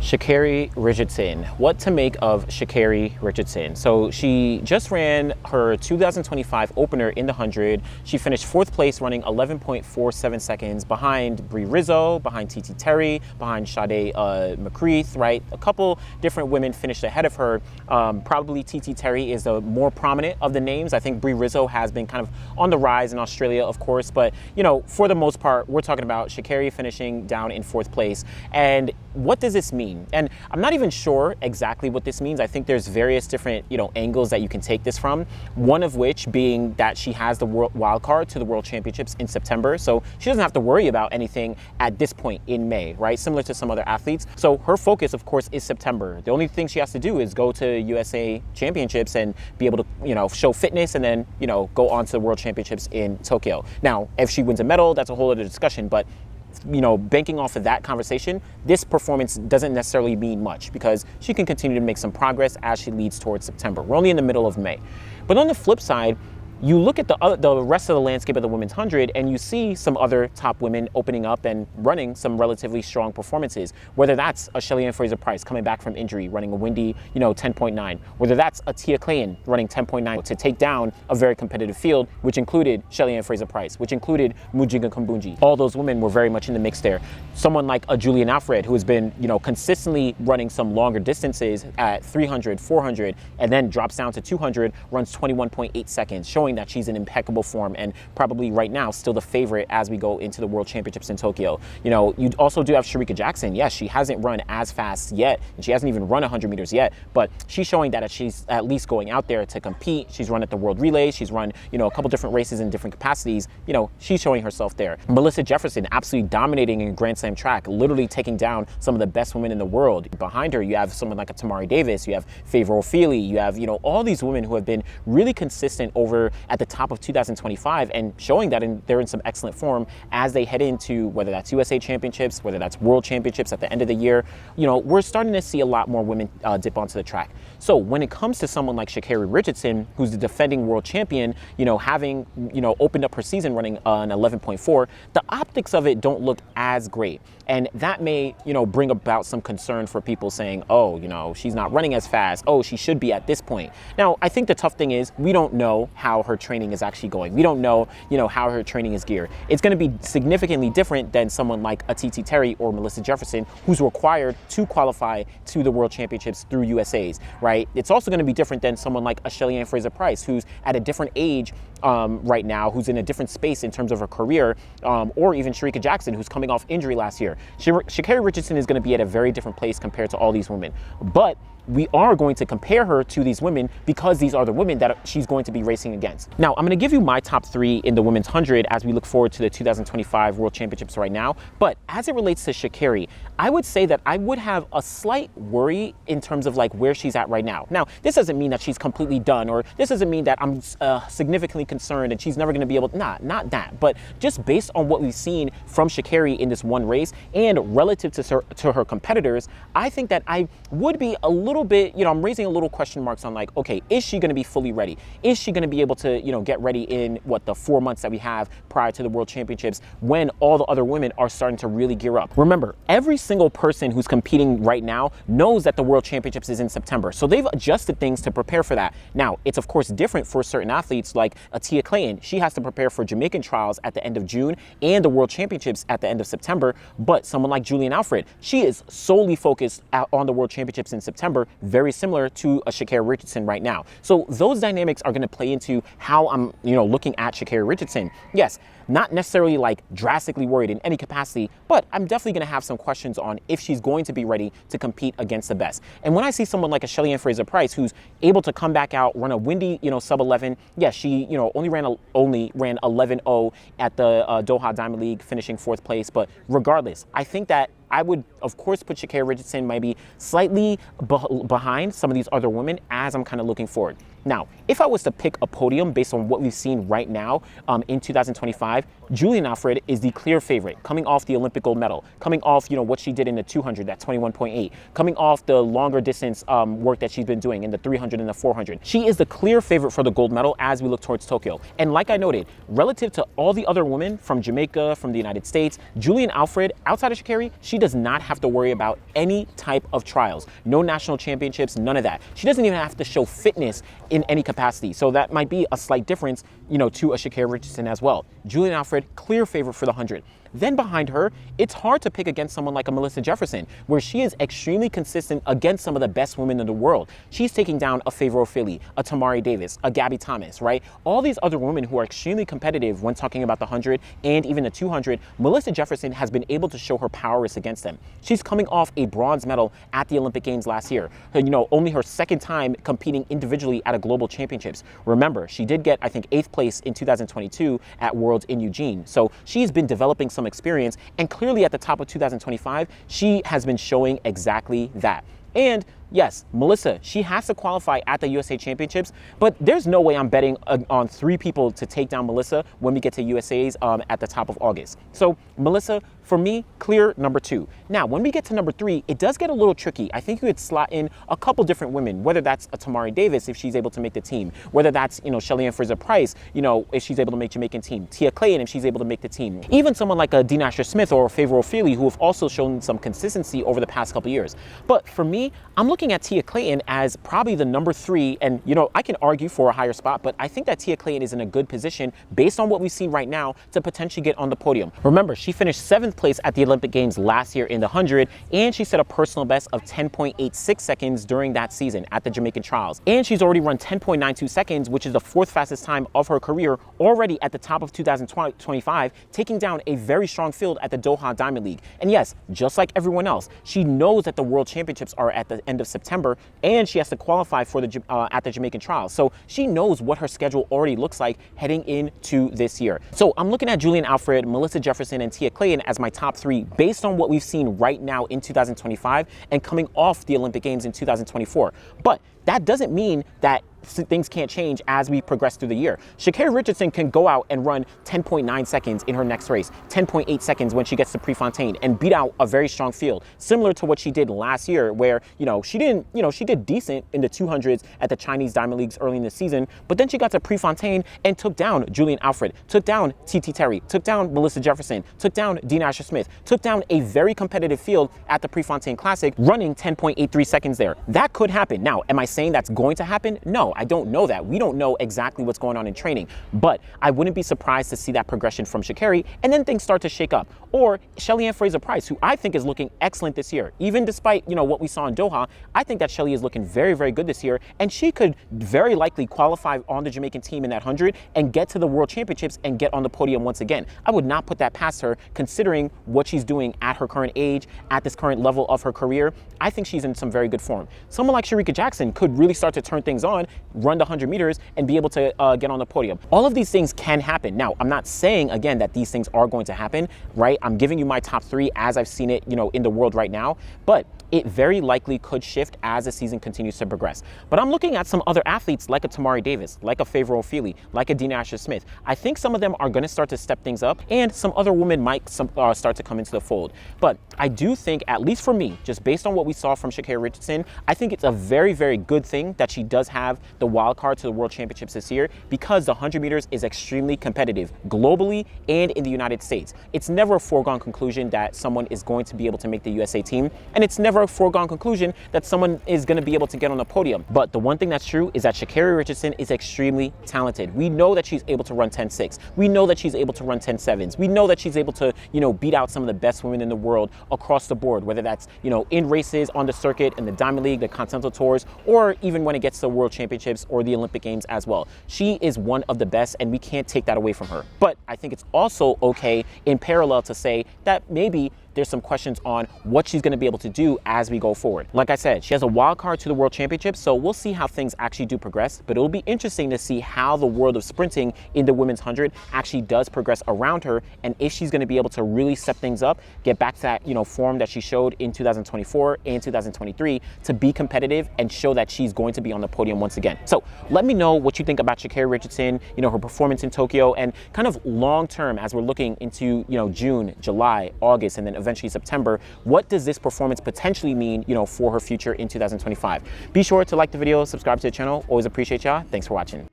Sha'Carri Richardson. What to make of Sha'Carri Richardson? So she just ran her 2025 opener in the 100. She finished 4th place running 11.47 seconds behind Brie Rizzo, behind TT Terry, behind Sade McCreath, right? A couple different women finished ahead of her. Probably TT Terry is the more prominent of the names. I think Brie Rizzo has been kind of on the rise in Australia, of course, but you know, for the most part, we're talking about Sha'Carri finishing down in 4th place. And what does this mean? And I'm not even sure exactly what this means. I think there's various different, angles that you can take this from. One of which being that she has the wild card to the World Championships in September. So she doesn't have to worry about anything at this point in May, right? Similar to some other athletes. So her focus, of course, is September. The only thing she has to do is go to USA Championships and be able to, show fitness and then, go on to the World Championships in Tokyo. Now, if she wins a medal, that's a whole other discussion, but banking off of that conversation, this performance doesn't necessarily mean much because she can continue to make some progress as she leads towards September. We're only in the middle of May. But on the flip side, you look at the rest of the landscape of the women's 100 and you see some other top women opening up and running some relatively strong performances, whether that's a Shelly-Ann Fraser-Pryce coming back from injury, running a windy, 10.9, whether that's a Clayton running 10.9 to take down a very competitive field, which included Shelly-Ann Fraser-Pryce, which included Mujinga Kumbunji. All those women were very much in the mix there. Someone like a Julian Alfred, who has been, consistently running some longer distances at 300, 400, and then drops down to 200, runs 21.8 seconds, showing that she's in impeccable form and probably right now still the favorite as we go into the World Championships in Tokyo. You also do have Shericka Jackson. Yes, she hasn't run as fast yet, and she hasn't even run 100 meters yet, but she's showing that she's at least going out there to compete. She's run at the World Relays. She's run, a couple different races in different capacities. She's showing herself there. Melissa Jefferson absolutely dominating in Grand Slam track, literally taking down some of the best women in the world. Behind her, you have someone like a Tamari Davis, you have Favor Ofili, you have, all these women who have been really consistent over at the top of 2025 and showing that they're in some excellent form as they head into whether that's USA Championships, whether that's World Championships at the end of the year. We're starting to see a lot more women dip onto the track. So when it comes to someone like Sha'Carri Richardson, who's the defending world champion, having, opened up her season running an 11.4, the optics of it don't look as great. And that may, bring about some concern for people saying, oh, she's not running as fast. Oh, she should be at this point. Now, I think the tough thing is we don't know how her training is actually going. We don't know, how her training is geared. It's going to be significantly different than someone like a TT Terry or Melissa Jefferson, who's required to qualify to the World Championships through USAs, right? It's also going to be different than someone like a Shelly-Ann Fraser-Pryce, who's at a different age right now, who's in a different space in terms of her career, or even Shericka Jackson, who's coming off injury last year. Sha'Carri Richardson is going to be at a very different place compared to all these women. But we are going to compare her to these women because these are the women that she's going to be racing against. Now, I'm going to give you my top 3 in the women's 100 as we look forward to the 2025 World Championships right now. But as it relates to Sha'Carri, I would say that I would have a slight worry in terms of like where she's at right now. Now, this doesn't mean that she's completely done, or this doesn't mean that I'm significantly concerned and she's never going to be able to, not that. But just based on what we've seen from Sha'Carri in this one race and relative to her competitors, I think that I would be a little bit, I'm raising a little question marks on like, okay, is she going to be fully ready? Is she going to be able to, get ready in the 4 months that we have prior to the World Championships when all the other women are starting to really gear up? Remember, every single person who's competing right now knows that the World Championships is in September. So they've adjusted things to prepare for that. Now, it's of course different for certain athletes like a Tia Clayton. She has to prepare for Jamaican trials at the end of June and the World Championships at the end of September. But someone like Julian Alfred, she is solely focused on the World Championships in September, very similar to a Sha'Carri Richardson right now. So those dynamics are going to play into how I'm, looking at Sha'Carri Richardson. Yes, not necessarily like drastically worried in any capacity, but I'm definitely going to have some questions on if she's going to be ready to compete against the best. And when I see someone like a Shelly-Ann Fraser-Pryce who's able to come back out, run a windy, sub 11, yes, she, only ran 11.0 at the Doha Diamond League, finishing 4th place. But regardless, I think that I would, of course, put Sha'Carri Richardson maybe slightly behind some of these other women as I'm kind of looking forward. Now, if I was to pick a podium based on what we've seen right now in 2025, Julian Alfred is the clear favorite, coming off the Olympic gold medal, coming off, what she did in the 200, that 21.8, coming off the longer distance work that she's been doing in the 300 and the 400. She is the clear favorite for the gold medal as we look towards Tokyo. And like I noted, relative to all the other women from Jamaica, from the United States, Julian Alfred, outside of Sha'Carri, she does not have to worry about any type of trials. No national championships, none of that. She doesn't even have to show fitness in any capacity. So that might be a slight difference, to a Sha'Carri Richardson as well. Julian Alfred, clear favorite for the 100. Then behind her, it's hard to pick against someone like a Melissa Jefferson, where she is extremely consistent against some of the best women in the world. She's taking down a Fraser-Pryce, a Tamari Davis, a Gabby Thomas, right? All these other women who are extremely competitive when talking about the 100 and even the 200, Melissa Jefferson has been able to show her prowess against them. She's coming off a bronze medal at the Olympic Games last year. Only her second time competing individually at a global championships. Remember, she did get, I think, 8th place in 2022 at Worlds in Eugene. So she's been developing some experience, and clearly at the top of 2025, she has been showing exactly that. And yes, Melissa, she has to qualify at the USA Championships, but there's no way I'm betting on 3 people to take down Melissa when we get to USA's at the top of August. So Melissa, for me, clear number 2. Now, when we get to number 3, it does get a little tricky. I think you could slot in a couple different women, whether that's a Tamari Davis if she's able to make the team, whether that's, Shelly-Ann Fraser-Pryce, if she's able to make Jamaican team, Clayton if she's able to make the team, even someone like a Dinasher Smith or a Fraser-Pryce who have also shown some consistency over the past couple years. But for me, I'm looking at Clayton as probably the number 3, and I can argue for a higher spot, but I think that Clayton is in a good position based on what we've seen right now to potentially get on the podium. Remember, she finished 7th place at the Olympic Games last year in the 100, and she set a personal best of 10.86 seconds during that season at the Jamaican trials. And she's already run 10.92 seconds, which is the 4th fastest time of her career, already at the top of 2025, taking down a very strong field at the Doha Diamond League. And yes, just like everyone else, she knows that the World Championships are at the end of September, and she has to qualify for the at the Jamaican trials. So she knows what her schedule already looks like heading into this year. So I'm looking at Julian Alfred, Melissa Jefferson, and Clayton as my top 3 based on what we've seen right now in 2025 and coming off the Olympic Games in 2024. But that doesn't mean that things can't change as we progress through the year. Sha'Carri Richardson can go out and run 10.9 seconds in her next race, 10.8 seconds when she gets to Prefontaine, and beat out a very strong field, similar to what she did last year, where, she did decent in the 200s at the Chinese Diamond Leagues early in the season, but then she got to Prefontaine and took down Julian Alfred, took down TT Terry, took down Melissa Jefferson, took down Dinasher Smith, took down a very competitive field at the Prefontaine Classic, running 10.83 seconds there. That could happen. Now, am I saying that's going to happen? No, I don't know that. We don't know exactly what's going on in training, but I wouldn't be surprised to see that progression from Sha'Carri, and then things start to shake up. Or Shelly-Ann Fraser-Pryce, who I think is looking excellent this year. Even despite, what we saw in Doha, I think that Shelly is looking very, very good this year, and she could very likely qualify on the Jamaican team in that 100 and get to the World Championships and get on the podium once again. I would not put that past her, considering what she's doing at her current age, at this current level of her career. I think she's in some very good form. Someone like Shericka Jackson could really start to turn things on, run the 100 meters, and be able to get on the podium. All of these things can happen. Now, I'm not saying, again, that these things are going to happen, right? I'm giving you my top 3 as I've seen it, in the world right now, but it very likely could shift as the season continues to progress. But I'm looking at some other athletes like a Tamari Davis, like a Fraser-Pryce, like a Dinasher Smith. I think some of them are going to start to step things up, and some other women might start to come into the fold. But I do think, at least for me, just based on what we saw from Sha'Carri Richardson, I think it's a very, very good thing that she does have the wild card to the World Championships this year, because the 100 meters is extremely competitive globally and in the United States. It's never a foregone conclusion that someone is going to be able to make the USA team, and it's never a foregone conclusion that someone is going to be able to get on the podium. But the one thing that's true is that Sha'Carri Richardson is extremely talented. We know that she's able to run 10.6. We know that she's able to run 10.7s. We know that she's able to, beat out some of the best women in the world across the board, whether that's, in races on the circuit, in the Diamond League, the Continental Tours, or even when it gets to the World Championships or the Olympic Games as well. She is one of the best, and we can't take that away from her. But I think it's also okay in parallel to say that maybe there's some questions on what she's going to be able to do as we go forward. Like I said, she has a wild card to the World Championship, so we'll see how things actually do progress, but it'll be interesting to see how the world of sprinting in the women's 100 actually does progress around her, and if she's going to be able to really step things up, get back to that, form that she showed in 2024 and 2023 to be competitive and show that she's going to be on the podium once again. So let me know what you think about Sha'Carri Richardson, her performance in Tokyo, and kind of long term as we're looking into, June, July, August, and then eventually September. What does this performance potentially mean, for her future in 2025? Be sure to like the video, subscribe to the channel. Always appreciate y'all. Thanks for watching.